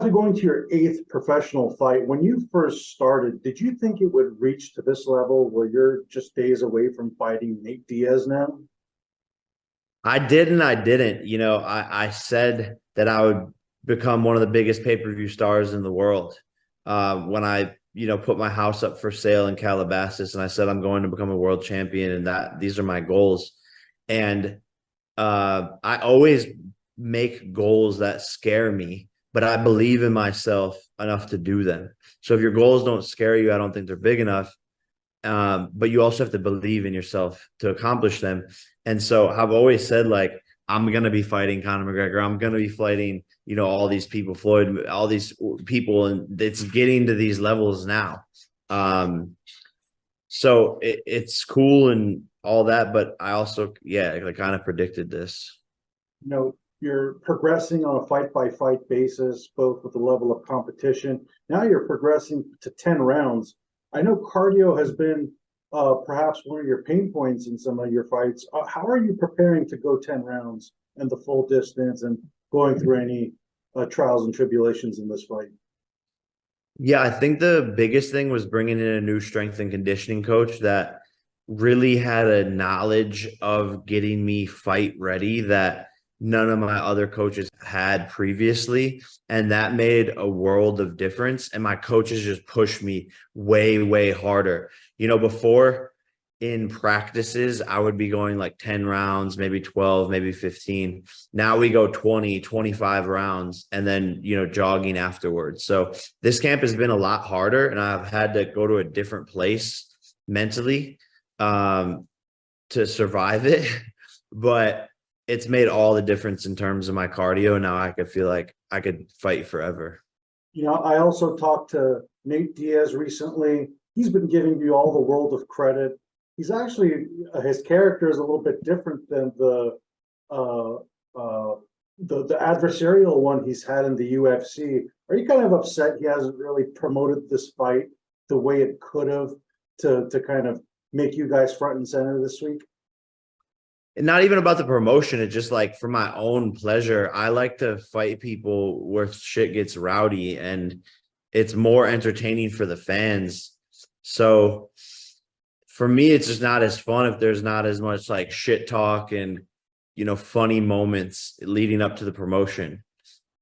Going to your eighth professional fight, when you first started, did you think it would reach to this level where you're just days away from fighting Nate Diaz now? I did and I didn't. I said that I would become one of the biggest pay-per-view stars in the world when I, put my house up for sale in Calabasas, and I said I'm going to become a world champion, and that these are my goals. And I always make goals that scare me, but I believe in myself enough to do them. So if your goals don't scare you, I don't think they're big enough. But you also have to believe in yourself to accomplish them. And so I've always said, like, I'm gonna be fighting Conor McGregor. I'm gonna be fighting, all these people, Floyd, all these people, and it's getting to these levels now. Um, so it's cool and all that, but I also, yeah, I kind of predicted this. You're progressing on a fight by fight basis, both with the level of competition. Now you're progressing to 10 rounds. I know cardio has been perhaps one of your pain points in some of your fights. How are you preparing to go 10 rounds and the full distance and going through any trials and tribulations in this fight? Yeah, I think the biggest thing was bringing in a new strength and conditioning coach that really had a knowledge of getting me fight ready that none of my other coaches had previously. And that made a world of difference. And my coaches just pushed me way, way harder. Before in practices, I would be going like 10 rounds, maybe 12, maybe 15. Now we go 20, 25 rounds and then, jogging afterwards. So this camp has been a lot harder and I've had to go to a different place mentally to survive it. But it's made all the difference in terms of my cardio. Now I could feel like I could fight forever. I also talked to Nate Diaz recently. He's been giving you all the world of credit. He's actually his character is a little bit different than uh, uh, the adversarial one he's had in the UFC. Are you kind of upset he hasn't really promoted this fight the way it could have to kind of make you guys front and center this week? And not even about the promotion. It's just like for my own pleasure. I like to fight people where shit gets rowdy and it's more entertaining for the fans. So for me, it's just not as fun if there's not as much like shit talk and funny moments leading up to the promotion.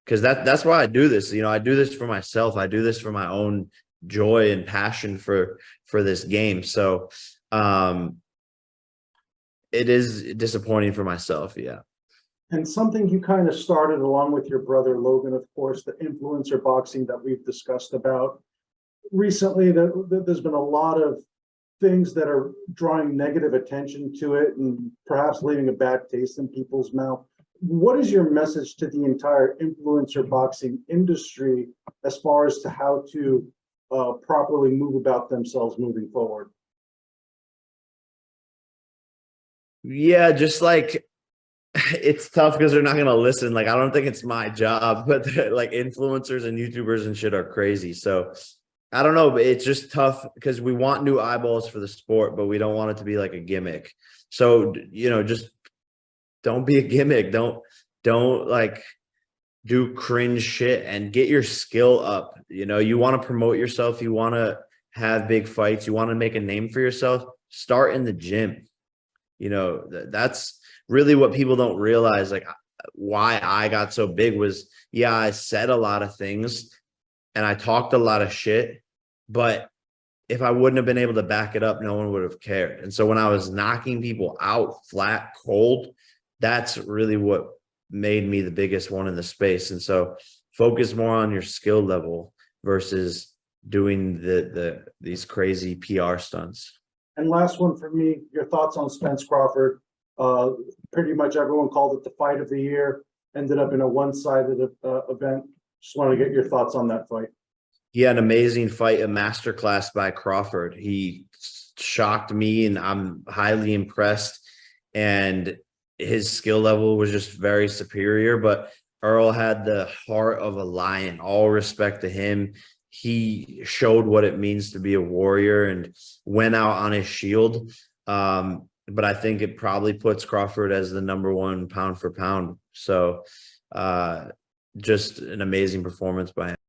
Because that's why I do this. I do this for myself. I do this for my own joy and passion for this game. So it is disappointing for myself. Yeah. And something you kind of started along with your brother Logan, of course, the influencer boxing that we've discussed about recently. There's been a lot of things that are drawing negative attention to it and perhaps leaving a bad taste in people's mouth. What is your message to the entire influencer boxing industry as far as to how to properly move about themselves moving forward? Yeah, just like it's tough because they're not gonna listen. Like I don't think it's my job, but like influencers and YouTubers and shit are crazy. So I don't know, but it's just tough because we want new eyeballs for the sport, but we don't want it to be like a gimmick. So just don't be a gimmick. Don't like do cringe shit and get your skill up. You want to promote yourself, you want to have big fights, you want to make a name for yourself. Start in the gym. That's really what people don't realize. Like why I got so big was, yeah, I said a lot of things and I talked a lot of shit, but if I wouldn't have been able to back it up, no one would have cared. And so when I was knocking people out flat, cold, that's really what made me the biggest one in the space. And so focus more on your skill level versus doing these crazy PR stunts. And last one for me, your thoughts on Spence Crawford. Uh, Pretty much everyone called it the fight of the year. Ended up in a one-sided event. Just want to get your thoughts on that fight. Yeah, an amazing fight, a masterclass by Crawford. He shocked me, and I'm highly impressed. And his skill level was just very superior. But Earl had the heart of a lion. All respect to him. He showed what it means to be a warrior and went out on his shield. But I think it probably puts Crawford as the number one pound for pound. So just an amazing performance by him.